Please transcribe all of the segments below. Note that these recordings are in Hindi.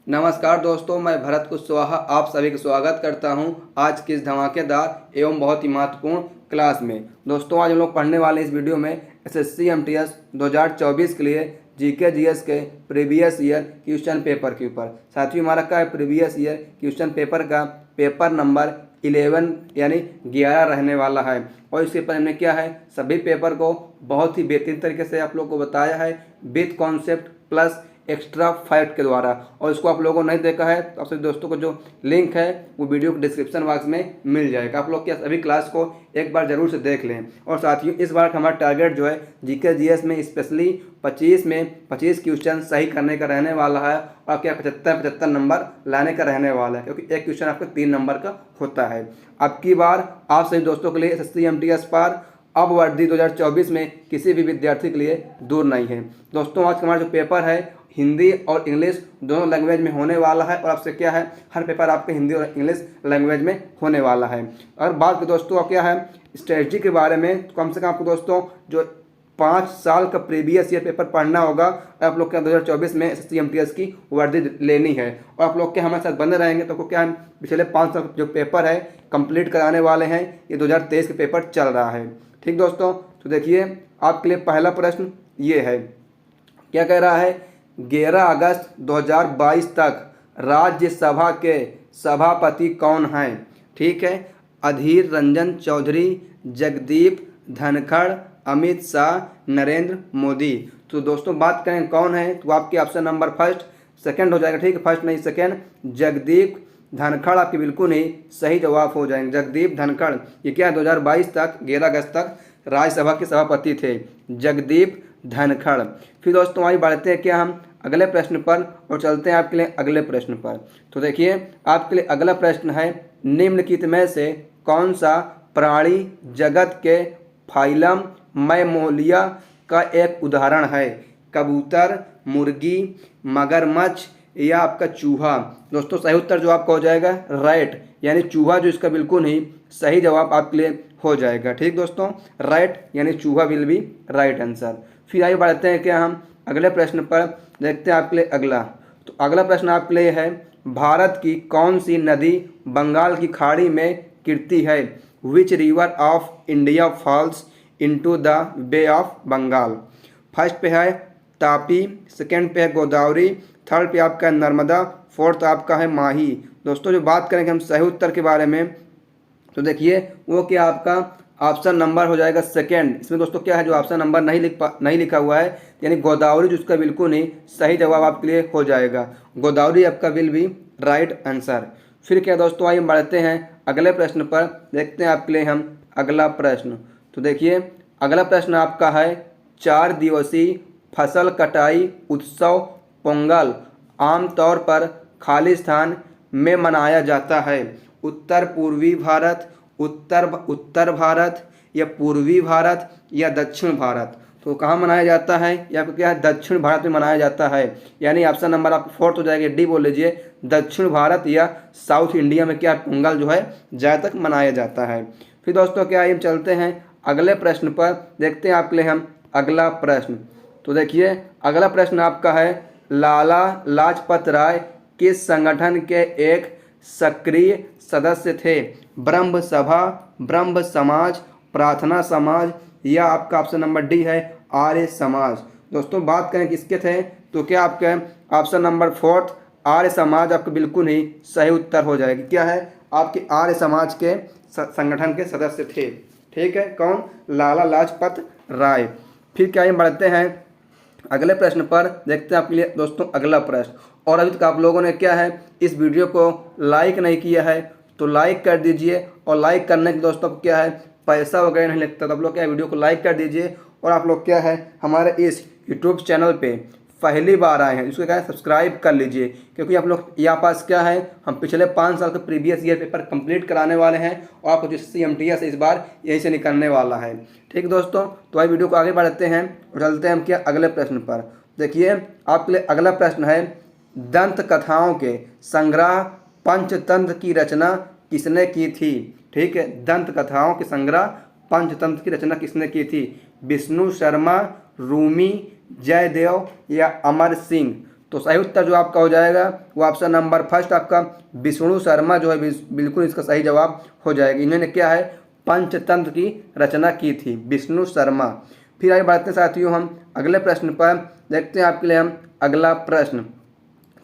नमस्कार दोस्तों, मैं भरत कुशवाहा आप सभी का स्वागत करता हूं आज की इस धमाकेदार एवं बहुत ही महत्वपूर्ण क्लास में। दोस्तों, आज हम लोग पढ़ने वाले इस वीडियो में एसएससी एमटीएस 2024 के लिए जीके जीएस के प्रीवियस ईयर क्वेश्चन पेपर के ऊपर। साथ ही हमारा क्या है, प्रीवियस ईयर क्वेश्चन पेपर का पेपर नंबर 11 यानी 11 रहने वाला है। और इसके ऊपर हमने क्या है, सभी पेपर को बहुत ही बेहतरीन तरीके से आप लोग को बताया है with concept plus extra fact के द्वारा। और इसको आप लोगों ने नहीं देखा है तो आप सभी दोस्तों को जो लिंक है वो वीडियो के डिस्क्रिप्शन बॉक्स में मिल जाएगा। आप लोग क्या सभी क्लास को एक बार जरूर से देख लें। और साथियों, इस बार का हमारा टारगेट जो है जीके जीएस में स्पेशली 25 क्वेश्चन सही करने का रहने वाला है। और क्या 75 नंबर लाने का रहने वाला है, क्योंकि एक क्वेश्चन आपका 3 नंबर का होता है। अब की बार आप सभी दोस्तों के लिए एसएससी एमटीएस पार अब वर्दी 2024 में किसी भी विद्यार्थी के लिए दूर नहीं है। दोस्तों, आज का हमारा जो पेपर है हिंदी और इंग्लिश दोनों लैंग्वेज में होने वाला है। और आपसे क्या है, हर पेपर आपके हिंदी और इंग्लिश लैंग्वेज में होने वाला है। और बात दोस्तों क्या है स्ट्रेटजी के बारे में, तो कम से कम आपको दोस्तों जो 5 साल का प्रीवियस ईयर पेपर पढ़ना होगा। आप लोग क्या 2024 में एसएससी एमटीएस की वर्दी लेनी है। और आप लोग क्या हमारे साथ बने रहेंगे तो क्या हम पिछले 5 साल जो पेपर है कंप्लीट कराने वाले हैं। ये 2023 के पेपर चल रहा है। ठीक दोस्तों, तो देखिए आपके लिए पहला प्रश्न ये है, क्या कह रहा है, 11 अगस्त 2022 तक राज्यसभा के सभापति कौन हैं। ठीक है, अधीर रंजन चौधरी, जगदीप धनखड़, अमित शाह, नरेंद्र मोदी। तो दोस्तों बात करें कौन है तो आपके ऑप्शन नंबर फर्स्ट सेकंड हो जाएगा। ठीक है, फर्स्ट नहीं सेकंड, जगदीप धनखड़ आपके बिल्कुल नहीं सही जवाब हो जाएंगे। जगदीप धनखड़ ये क्या 2022 तक 11 अगस्त तक राज्यसभा के सभापति थे, जगदीप धनखड़। फिर दोस्तों आइए बढ़ते हैं क्या हम अगले प्रश्न पर और चलते हैं आपके लिए अगले प्रश्न पर। तो देखिए आपके लिए अगला प्रश्न है, निम्नलिखित में से कौन सा प्राणी जगत के फाइलम मैमोलिया का एक उदाहरण है। कबूतर, मुर्गी, मगरमच्छ या आपका चूहा। दोस्तों सही उत्तर जो आपका हो जाएगा रैट यानी चूहा, जो इसका बिल्कुल नहीं सही जवाब आपके लिए हो जाएगा। ठीक दोस्तों, रैट यानी चूहा विल बी राइट आंसर। फिर आइए बढ़ते हैं क्या हम अगले प्रश्न पर, देखते हैं आपके लिए अगला। तो अगला प्रश्न आपके लिए है, भारत की कौन सी नदी बंगाल की खाड़ी में गिरती है। Which river of India falls into the bay of Bengal. First पे है तापी, सेकंड पे है गोदावरी, थर्ड पे आपका नर्मदा, फोर्थ आपका है माही। दोस्तों जो बात करेंगे हम सही उत्तर के बारे में तो देखिए वो क्या आपका ऑप्शन नंबर हो जाएगा सेकंड। इसमें दोस्तों क्या है जो ऑप्शन नंबर नहीं लिखा हुआ है यानी गोदावरी, जिसका बिल्कुल नहीं सही जवाब आपके लिए हो जाएगा। गोदावरी आपका विल बी राइट आंसर। फिर क्या दोस्तों आइए बढ़ते हैं अगले प्रश्न पर, देखते हैं आपके लिए हम अगला प्रश्न। तो देखिए अगला प्रश्न आपका है, 4 दिवसीय फसल कटाई उत्सव पोंगल आमतौर पर खालिस्तान में मनाया जाता है। उत्तर पूर्वी भारत, उत्तर भारत या पूर्वी भारत या दक्षिण भारत। तो कहाँ मनाया जाता है, या क्या है दक्षिण भारत में मनाया जाता है। यानी ऑप्शन नंबर आपको फोर्थ हो जाएगा, डी बोल लीजिए, दक्षिण भारत या साउथ इंडिया में क्या पोंगल जो है ज़्यादा तक मनाया जाता है। फिर दोस्तों क्या हम चलते हैं अगले प्रश्न पर, देखते हैं आपके लिए हम अगला प्रश्न। तो देखिए अगला प्रश्न आपका है, लाला लाजपत राय किस संगठन के एक सक्रिय सदस्य थे। ब्रह्म सभा, ब्रह्म समाज, प्रार्थना समाज या आपका ऑप्शन नंबर डी है आर्य समाज। दोस्तों बात करें किसके थे तो क्या आपका option number fourth Arya Samaj आपका बिल्कुल ही सही उत्तर हो जाएगी। क्या है आपके आर्य समाज के संगठन के सदस्य थे। ठीक है, कौन, लाला लाजपत राय। फिर क्या हम बढ़ते हैं अगले प्रश्न पर, देखते हैं आपके लिए दोस्तों अगला प्रश्न। और अभी तक आप लोगों ने क्या है इस वीडियो को लाइक नहीं किया है तो लाइक कर दीजिए। और लाइक करने के दोस्तों क्या है पैसा वगैरह नहीं लगता, तो आप लोग क्या है वीडियो को लाइक कर दीजिए। और आप लोग क्या है हमारे इस यूट्यूब चैनल पे पहली बार आए हैं इसको क्या है सब्सक्राइब कर लीजिए, क्योंकि आप लोग यहाँ पास क्या है हम पिछले 5 साल के प्रीवियस ईयर पेपर कंप्लीट कराने वाले हैं। और आपको जो एमटीएस इस बार यहीं से निकलने वाला है। ठीक दोस्तों, तो आइए वीडियो को आगे बढ़ते हैं और चलते हैं हम क्या अगले प्रश्न पर। देखिए आपके लिए अगला प्रश्न है, दंत कथाओं के संग्रह पंचतंत्र की रचना किसने की थी। ठीक है, दंत कथाओं के संग्रह पंचतंत्र की रचना किसने की थी। विष्णु शर्मा, रूमी, जयदेव या अमर सिंह। तो सही उत्तर जो आपका हो जाएगा वो ऑप्शन नंबर फर्स्ट आपका विष्णु शर्मा जो है बिल्कुल इसका सही जवाब हो जाएगा। इन्होंने क्या है पंचतंत्र की रचना की थी, विष्णु शर्मा। फिर आगे बढ़ते हैं साथियों हम अगले प्रश्न पर। देखते हैं आपके लिए हम अगला प्रश्न।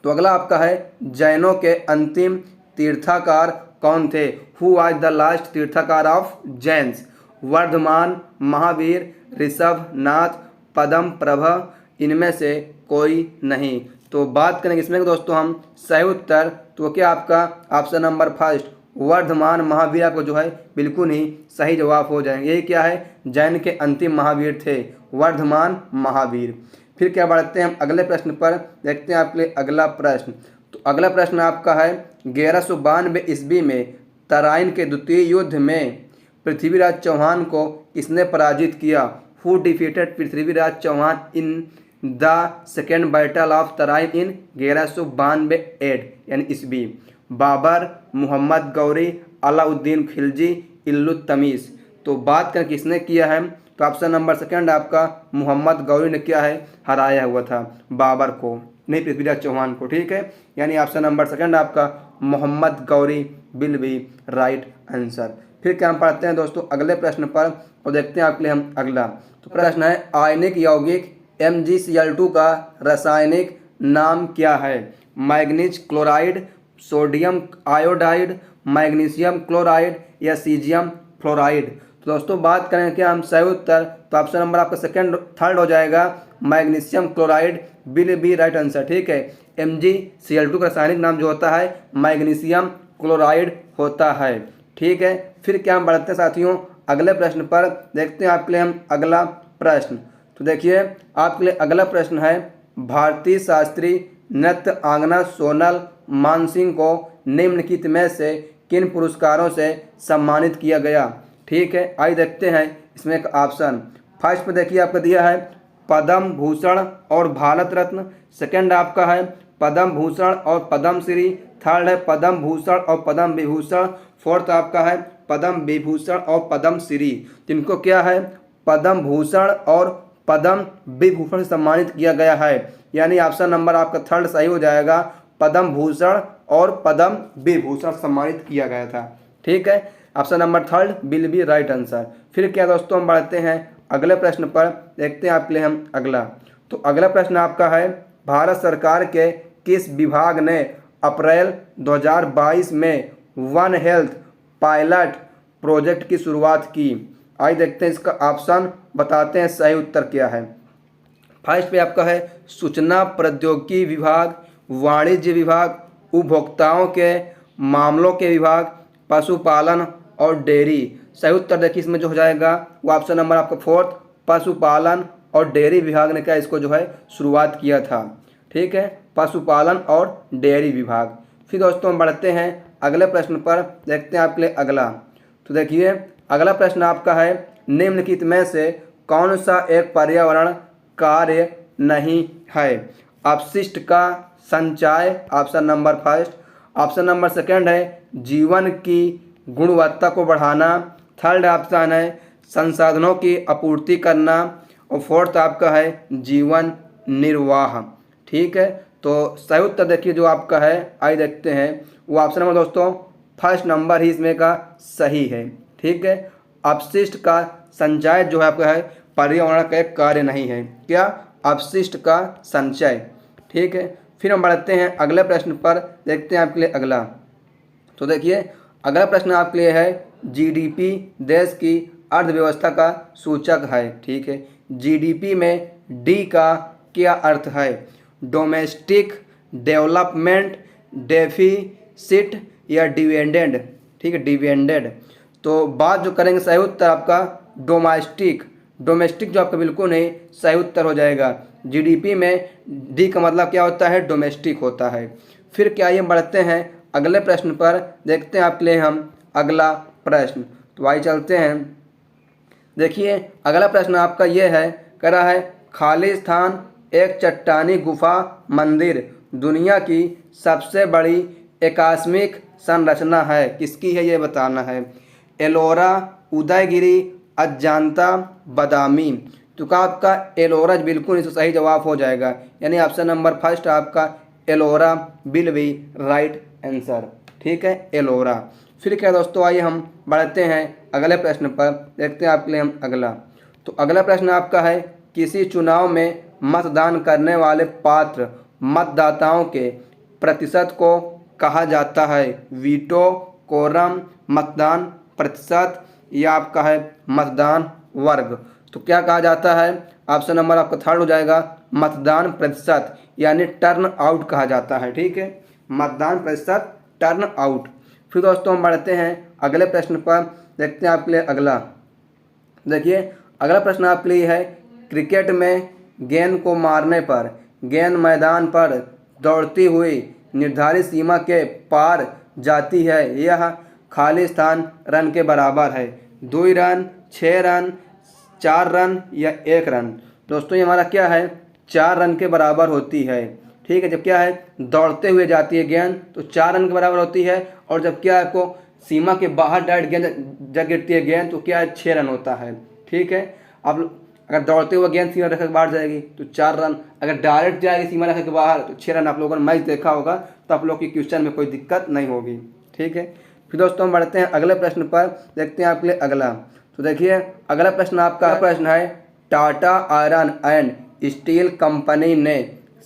तो अगला आपका है जैनों के अंतिम तीर्थाकार कौन थे? Who was the last tirthankar of Jains? Vardhaman, Mahavir, Rishabhnath, Padmaprabh, इनमें से कोई नहीं। तो बात करेंगे इसमें दोस्तों हम सही उत्तर, तो क्या आपका option number first Vardhaman Mahavir आपको जो है बिल्कुल ही सही जवाब हो जाएंगे। यही क्या है जैन के अंतिम महावीर थे वर्धमान महावीर। फिर क्या बढ़ते हैं हम अगले प्रश्न पर। देखते हैं आपके लिए अगला प्रश्न। तो अगला प्रश्न आपका है 1192 ईस्वी में तराइन के द्वितीय युद्ध में पृथ्वीराज चौहान को किसने पराजित किया? Who defeated Prithviraj Chauhan in the second battle of Tarain in 1192 AD यानी ईस्वी? बाबर, मोहम्मद गौरी, अलाउद्दीन खिलजी, इल्तुतमिश। तो बात करें किसने किया है, तो ऑप्शन नंबर सेकंड आपका मोहम्मद गौरी ने क्या है हराया हुआ था बाबर को, नहीं पृथ्वीराज चौहान को। ठीक है, यानी ऑप्शन नंबर सेकंड आपका Mohammad Ghori will be right answer. फिर क्या हम पढ़ते हैं दोस्तों अगले प्रश्न पर और देखते हैं आपके लिए हम अगला। तो प्रश्न है आयनिक यौगिक MgCl2 का रासायनिक नाम क्या है? Manganese chloride, sodium iodide, magnesium chloride या सीजियम फ्लोराइड? तो दोस्तों बात करें क्या हम सही उत्तर, तो ऑप्शन नंबर आपका सेकंड थर्ड हो जाएगा magnesium chloride will be right answer. ठीक है, MgCl2 का रासायनिक नाम जो होता है मैग्नीशियम क्लोराइड होता है। ठीक है, फिर क्या हम बढ़ते हैं साथियों अगले प्रश्न पर। देखते हैं आपके लिए हम अगला प्रश्न। तो देखिए आपके लिए अगला प्रश्न है भारतीय शास्त्रीय नृत्य आंगना सोनल मानसिंह को निम्नलिखित में से किन पुरस्कारों से सम्मानित किया गया? ठीक है, आइए देखते हैं इसमें एक ऑप्शन। फर्स्ट पे देखिए आपका दिया है पद्म भूषण और भारत रत्न, सेकंड आपका है पद्म भूषण और पद्म श्री, थर्ड है पद्म भूषण और पद्म विभूषण, फोर्थ आपका है पद्म विभूषण और पद्म श्री। जिनको क्या है पद्म भूषण और पद्म विभूषण से सम्मानित किया गया है, यानी ऑप्शन नंबर आपका थर्ड सही हो जाएगा पद्म भूषण और पद्म विभूषण सम्मानित किया गया था। ठीक है, option number third will be right answer. फिर क्या दोस्तों हम बढ़ते हैं अगले प्रश्न पर। देखते हैं आपके लिए हम अगला। तो अगला प्रश्न आपका है भारत सरकार के किस विभाग ने अप्रैल 2022 में वन हेल्थ पायलट प्रोजेक्ट की शुरुआत की? आइए देखते हैं इसका ऑप्शन, बताते हैं सही उत्तर क्या है। फर्स्ट पे आपका है सूचना प्रौद्योगिकी विभाग, वाणिज्य विभाग, उपभोक्ताओं के मामलों के विभाग, पशुपालन और डेयरी। सही उत्तर देखिए इसमें जो हो जाएगा वो ऑप्शन नंबर आपका फोर्थ पशुपालन और डेयरी विभाग ने क्या इसको जो है शुरुआत किया था। ठीक है, पशुपालन और डेयरी विभाग। फिर दोस्तों हम बढ़ते हैं अगले प्रश्न पर। देखते हैं आपके लिए अगला। तो देखिए अगला प्रश्न आपका है निम्नलिखित में से कौन सा एक पर्यावरण कार्य नहीं है? अपशिष्ट का संचय option number first, option number second है जीवन की गुणवत्ता को बढ़ाना, थर्ड ऑप्शन है संसाधनों की आपूर्ति करना और फोर्थ आपका है जीवन निर्वाह। ठीक है, तो सही उत्तर देखिए जो आपका है आइए देखते हैं वो ऑप्शन नंबर दोस्तों फर्स्ट नंबर ही इसमें का सही है। ठीक है, अपशिष्ट का संचय जो है आपका है पर्यावरण का एक कार्य नहीं है, क्या अपशिष्ट का संचय। ठीक है, फिर हम बढ़ते हैं अगले प्रश्न पर। देखते हैं आपके लिए अगला। तो देखिए अगला प्रश्न आपके लिए है GDP देश की अर्थव्यवस्था का सूचक है। ठीक है, GDP में D का क्या अर्थ है? डोमेस्टिक, डेवलपमेंट, डेफिसिट या डिविडेंड? ठीक है, डिविडेंड। तो बात जो करेंगे सही उत्तर आपका डोमेस्टिक, डोमेस्टिक जो आपका बिल्कुल नहीं सही उत्तर हो जाएगा। GDP में D का मतलब क्या होता है डोमेस्टिक होता है। फिर क्या ये बढ़ते हैं अगले प्रश्न पर। देखते हैं आपके लिए हम अगला प्रश्न। तो आइए चलते हैं। देखिए अगला प्रश्न आपका ये है, कह रहा है खालिस्तान एक चट्टानी गुफा मंदिर दुनिया की सबसे बड़ी एकास्मिक संरचना है, किसकी है ये बताना है। एलोरा, उदयगिरी, अजंता, बादामी। तो क्या आपका एलोरा बिल्कुल इसका सही जवाब हो जाएगा, यानी ऑप्शन नंबर फर्स्ट आपका Ellora will be right answer. ठीक है, एलोरा। फिर क्या दोस्तों, आइए हम बढ़ते हैं अगले प्रश्न पर, देखते हैं आपके लिए हम अगला। तो अगला प्रश्न आपका है, किसी चुनाव में मतदान करने वाले पात्र मतदाताओं के प्रतिशत को कहा जाता है? वीटो, कोरम, मतदान प्रतिशत या आपका है मतदान वर्ग। तो क्या कहा जाता है? ऑप्शन नंबर आपका थर्ड हो जाएगा मतदान प्रतिशत, यानी टर्न आउट कहा जाता है। ठीक है, मतदान प्रतिशत, टर्न आउट। फिर दोस्तों हम बढ़ते हैं अगले प्रश्न पर, देखते हैं आपके लिए अगला। देखिए अगला प्रश्न आपके लिए है, क्रिकेट में गेंद को मारने पर गेंद मैदान पर दौड़ती हुई निर्धारित सीमा के पार जाती है, यह खाली स्थान रन के बराबर है? 2 रन, 6 रन, 4 रन या 1 रन। दोस्तों ये हमारा क्या है, 4 रन के बराबर होती है। ठीक है, जब क्या है दौड़ते हुए जाती है गेंद तो 4 रन के बराबर होती है, और जब क्या है आपको सीमा के बाहर डायरेक्ट गेंद जब गिरती है गेंद तो क्या है 6 रन होता है। ठीक है, अब अगर दौड़ते हुए गेंद सीमा रेखा के बाहर जाएगी तो 4 रन, अगर डायरेक्ट जाएगी सीमा रेखा के बाहर तो 6 रन। आप लोगों ने मैच देखा होगा तो आप लोग की क्वेश्चन में कोई दिक्कत नहीं होगी। ठीक है, फिर दोस्तों हम बढ़ते हैं अगले प्रश्न पर, देखते हैं आपके लिए अगला। तो देखिए अगला प्रश्न आपका प्रश्न है, Tata iron and steel company ने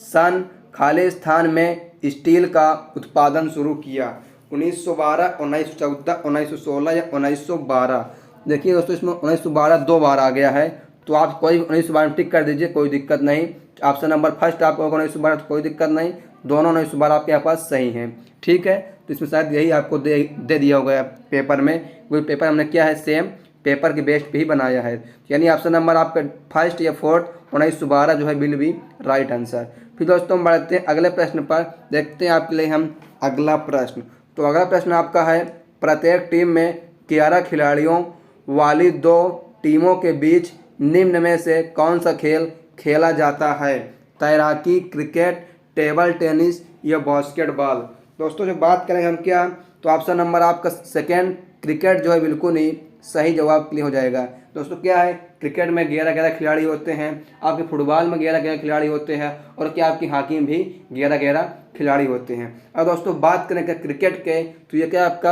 सन खाली स्थान में स्टील का उत्पादन शुरू किया? 1912, 1914, 1916 या 1912। देखिए दोस्तों इसमें 1912 2 बार आ गया है, तो आप कोई 1912 टिक कर दीजिए, कोई दिक्कत नहीं। ऑप्शन नंबर फर्स्ट आपको 1912, तो कोई दिक्कत नहीं, दोनों 1912 आपके यहाँ पास सही हैं। ठीक है, तो इसमें शायद यही आपको दे दिया होगा पेपर में, कोई पेपर हमने क्या है सेम पेपर के बेस पे ही बनाया है, यानी ऑप्शन नंबर आपका फर्स्ट या फोर्थ 1912 जो है विल बी राइट आंसर। फिर दोस्तों हम बढ़ते हैं अगले प्रश्न पर, देखते हैं आपके लिए हम अगला प्रश्न। तो अगला प्रश्न आपका है, प्रत्येक टीम में 11 खिलाड़ियों वाली 2 टीमों के बीच निम्न में से कौन सा खेल खेला जाता है? तैराकी, क्रिकेट, टेबल टेनिस या बास्केटबॉल। दोस्तों जब बात करें हम क्या, तो ऑप्शन नंबर आपका सेकेंड क्रिकेट जो है बिल्कुल ही सही जवाब के लिए हो जाएगा। दोस्तों क्या है, क्रिकेट में 11 खिलाड़ी होते हैं, आपके फुटबॉल में 11 खिलाड़ी होते हैं, और क्या आपकी हॉकी में भी 11 खिलाड़ी होते हैं। और दोस्तों बात करें क्रिकेट के, तो ये क्या आपका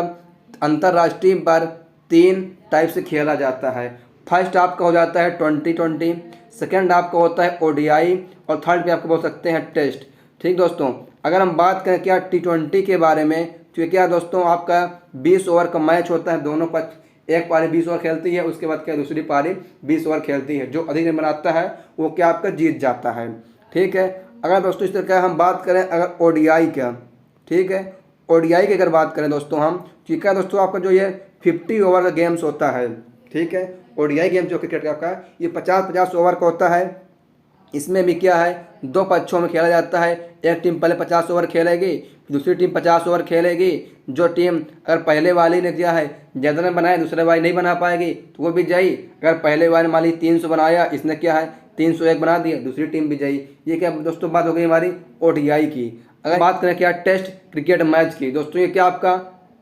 अंतर्राष्ट्रीय पर 3 टाइप से खेला जाता है। फर्स्ट आपका हो जाता है T20, सेकेंड आपका होता है ODI, और थर्ड पे आपको बोल सकते हैं टेस्ट। ठीक दोस्तों, अगर हम बात करें क्या T20 के बारे में, तो ये क्या दोस्तों आपका 20 ओवर का मैच होता है, दोनों पक्ष एक पारी 20 ओवर खेलती है, उसके बाद क्या दूसरी पारी 20 ओवर खेलती है, जो अधिक रन बनाता है वो क्या आपका जीत जाता है। ठीक है, अगर दोस्तों इस तरह का हम बात करें अगर ODI का, ठीक है ODI की अगर बात करें दोस्तों हम, ठीक है दोस्तों आपका जो ये 50 ओवर का गेम्स होता है। ठीक है, ODI गेम जो क्रिकेट का ये 50-50 ओवर का होता है। इसमें भी क्या है 2 पक्षों में खेला जाता है, एक टीम पहले 50 ओवर खेलेगी, दूसरी टीम 50 ओवर खेलेगी। जो टीम अगर पहले वाली ने क्या है ज़्यादा रन बनाए, दूसरे वाली नहीं बना पाएगी तो वो भी जाई। अगर पहले वाले माली 300 बनाया, इसने क्या है 301 बना दिया, दूसरी टीम भी जाई। ये क्या दोस्तों बात हो गई हमारी ODI की। अगर बात करें क्या टेस्ट क्रिकेट मैच की, दोस्तों ये क्या आपका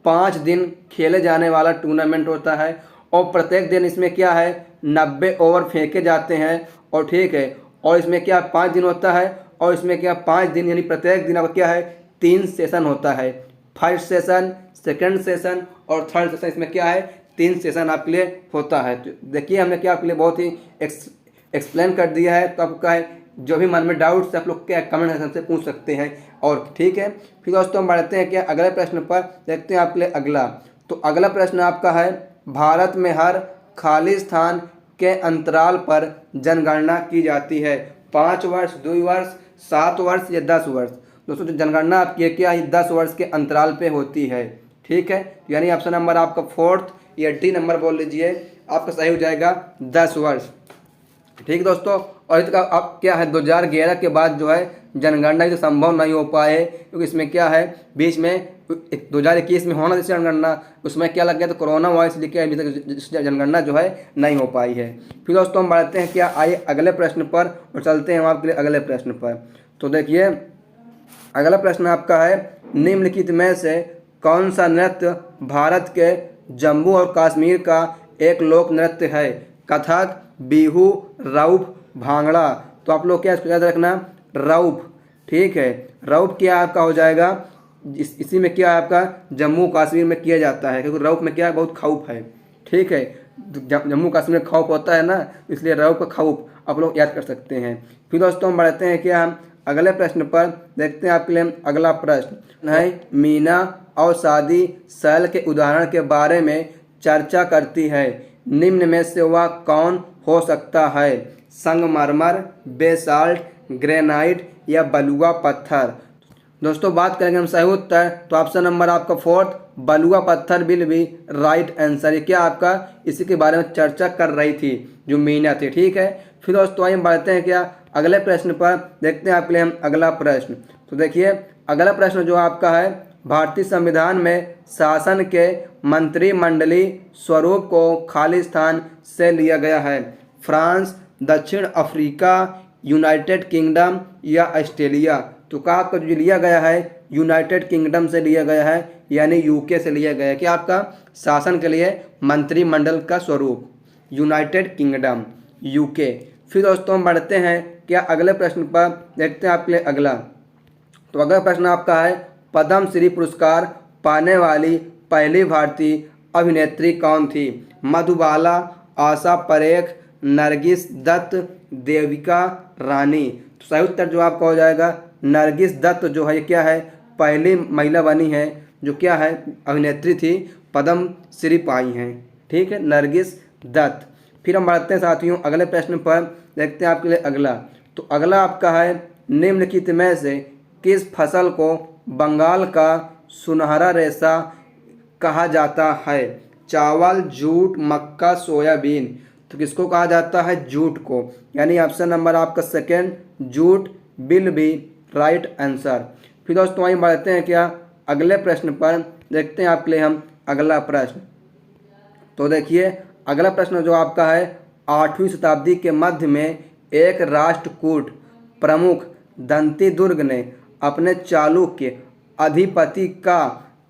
5 दिन खेले जाने वाला टूर्नामेंट होता है, और प्रत्येक दिन इसमें क्या है 90 ओवर फेंके जाते हैं। और ठीक है, और इसमें क्या 5 दिन होता है, और इसमें क्या 5 दिन यानी प्रत्येक दिन आपका क्या है 3 सेशन होता है। फर्स्ट सेशन, सेकंड सेशन और थर्ड सेशन, इसमें क्या है 3 सेशन आपके लिए होता है। तो देखिए हमने क्या आपके लिए बहुत ही एक्सप्लेन कर दिया है, तो आपका है जो भी मन में डाउट्स आप लोग क्या कमेंट सेक्शन से पूछ सकते हैं। और ठीक है, फिर दोस्तों हम बढ़ते हैं क्या अगले प्रश्न पर, देखते हैं आपके लिए अगला। तो अगला प्रश्न आपका है, भारत में हर खाली स्थान के अंतराल पर जनगणना की जाती है? 5 वर्ष, 2 वर्ष, 7 वर्ष या 10 वर्ष। दोस्तों जो जनगणना आपकी है क्या है 10 वर्ष के अंतराल पे होती है। ठीक है, यानी ऑप्शन नंबर आपका फोर्थ या डी नंबर बोल लीजिए, आपका सही हो जाएगा 10 वर्ष। ठीक दोस्तों, और इसका अब क्या है 2011 के बाद जो है जनगणना तो संभव नहीं हो पाए, क्योंकि इसमें क्या है बीच में 2021 में होना जैसे जनगणना, उसमें क्या लग गया तो कोरोना वायरस लेके अभी तक जनगणना जो है नहीं हो पाई है। फिर दोस्तों हम बढ़ते हैं क्या आइए अगले प्रश्न पर, और चलते हैं हम आपके लिए अगले प्रश्न पर। तो देखिए अगला प्रश्न आपका है, निम्नलिखित में से कौन सा नृत्य भारत के जम्मू और कश्मीर का एक लोक नृत्य है? कथक, बिहू, रऊफ, भांगड़ा। तो आप लोग क्या इसको याद रखना, रऊफ। ठीक है, रऊफ क्या आपका हो जाएगा, इसी में क्या आपका जम्मू कश्मीर में किया जाता है, क्योंकि रऊफ में क्या है, बहुत खौफ है। ठीक है, जम्मू कश्मीर में खौफ होता है ना, इसलिए रऊफ का खौफ आप लोग याद कर सकते हैं। फिर दोस्तों हम बढ़ते हैं क्या, हम अगले प्रश्न पर देखते हैं आपके लिए। अगला प्रश्न है, मीना और शादी शैल के उदाहरण के बारे में चर्चा करती है, निम्न में से वह कौन हो सकता है, संगमरमर, बेसाल्ट, ग्रेनाइट या बलुआ पत्थर। दोस्तों बात करेंगे हम सही उत्तर, तो ऑप्शन नंबर आपका 4 बलुआ पत्थर विल बी राइट आंसर। ये क्या आपका इसी के बारे में चर्चा कर रही थी जो मीना थी। ठीक है, फिर दोस्तों आइए बढ़ते हैं क्या अगले प्रश्न पर, देखते हैं आपके लिए हम अगला प्रश्न। तो देखिए अगला प्रश्न जो आपका है, भारतीय संविधान में शासन के मंत्रिमंडलीय स्वरूप को खालिस्तान से लिया गया है, फ्रांस, दक्षिण अफ्रीका, यूनाइटेड किंगडम या ऑस्ट्रेलिया। तो कहा आपका जो लिया गया है यूनाइटेड किंगडम से लिया गया है, यानी यूके से लिया गया है। कि आपका शासन के लिए मंत्रिमंडल का स्वरूप यूनाइटेड किंगडम, यूके। फिर दोस्तों हम बढ़ते हैं क्या अगले प्रश्न पर, देखते हैं आपके लिए अगला। तो अगला प्रश्न आपका है, पद्म श्री पुरस्कार पाने वाली पहली भारतीय अभिनेत्री कौन थी, मधुबाला, आशा परेख, नरगिस दत्त, देविका रानी। तो सही उत्तर जो आपका हो जाएगा नरगिस दत्त जो है क्या है, पहली महिला बनी है जो क्या है अभिनेत्री थी, पद्म श्री पाई हैं। ठीक है, नरगिस दत्त। फिर हम बढ़ते हैं साथियों अगले प्रश्न पर, देखते हैं आपके लिए अगला। तो अगला आपका है, निम्नलिखित में से किस फसल को बंगाल का सुनहरा रेशा कहा जाता है, चावल, जूट, मक्का, सोयाबीन। तो किसको कहा जाता है, जूट को, यानी ऑप्शन नंबर आपका second jute will be right answer. फिर दोस्तों आइए बढ़ते हैं क्या अगले प्रश्न पर, देखते हैं आपके लिए हम अगला प्रश्न। तो देखिए अगला प्रश्न जो आपका है, 8वीं शताब्दी के मध्य में एक राष्ट्रकूट प्रमुख दंतीदुर्ग ने अपने चालुक्य अधिपति का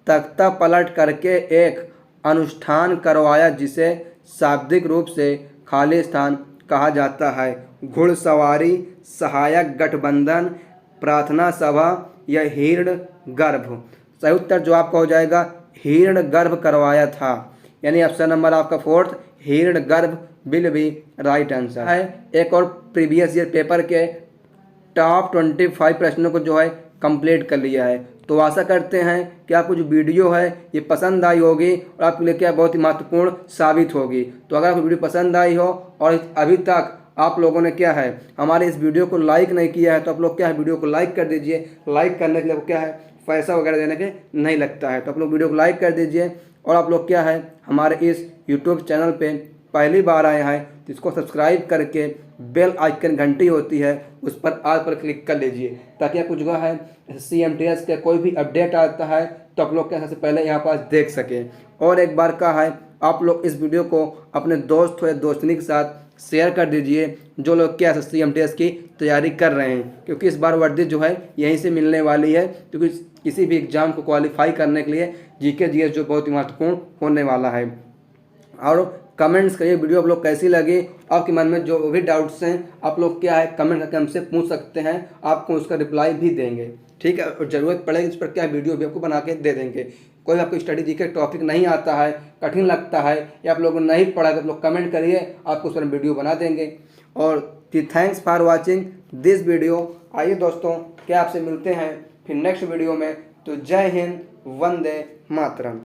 तख्ता पलट करके एक अनुष्ठान करवाया जिसे शाब्दिक रूप से खालिस्तान कहा जाता है, घुड़सवारी, सहायक गठबंधन, प्रार्थना सभा या हिरण गर्भ। सही उत्तर जो आपका हो जाएगा हिरण गर्भ करवाया था, यानी ऑप्शन नंबर आपका 4 हिरण गर्भ विल बी राइट आंसर है। एक और प्रीवियस ईयर पेपर के टॉप 25 प्रश्नों को जो है कंप्लीट कर लिया है। तो आशा करते हैं कि आपको जो वीडियो है ये पसंद आई होगी और आपके लिए क्या बहुत ही महत्वपूर्ण साबित होगी। तो अगर आपको वीडियो पसंद आई हो और अभी तक आप लोगों ने क्या है हमारे इस वीडियो को लाइक नहीं किया है, तो आप लोग क्या है वीडियो को लाइक कर दीजिए। लाइक करने के लिए क्या है पैसा वगैरह देने के नहीं लगता है, तो आप लोग वीडियो को लाइक कर दीजिए। और आप लोग क्या है हमारे इस यूट्यूब चैनल पे पहली बार आए हैं तो इसको सब्सक्राइब करके बेल आइकन घंटी होती है उस पर आज पर क्लिक कर लीजिए, ताकि आपको जो है CMTS के कोई भी अपडेट आता है तो आप लोग क्या सबसे पहले यहाँ पास देख सकें। और एक बार का है आप लोग इस वीडियो को अपने दोस्त या दोस्तनी के साथ शेयर कर दीजिए जो लोग क्या CMTS की तैयारी कर रहे हैं, क्योंकि इस बार वर्दी जो है यहीं से मिलने वाली है, क्योंकि किसी भी एग्ज़ाम को क्वालिफाई करने के लिए GK GS जो बहुत ही महत्वपूर्ण होने वाला है। और कमेंट्स करिए वीडियो आप लोग कैसी लगी, आपके मन में जो भी डाउट्स हैं आप लोग क्या है कमेंट करके हमसे पूछ सकते हैं, आपको उसका रिप्लाई भी देंगे। ठीक है, और ज़रूरत पड़ेगी इस पर क्या वीडियो भी आपको बना के दे देंगे। कोई आपको स्टडी जीके टॉपिक नहीं आता है, कठिन लगता है या आप लोगों ने नहीं पढ़ा तो आप लोग कमेंट करिए, आपको उस पर वीडियो बना देंगे। और thanks for watching this video. आइए दोस्तों क्या आपसे मिलते हैं फिर नेक्स्ट वीडियो में। तो जय हिंद, वंदे मातरम।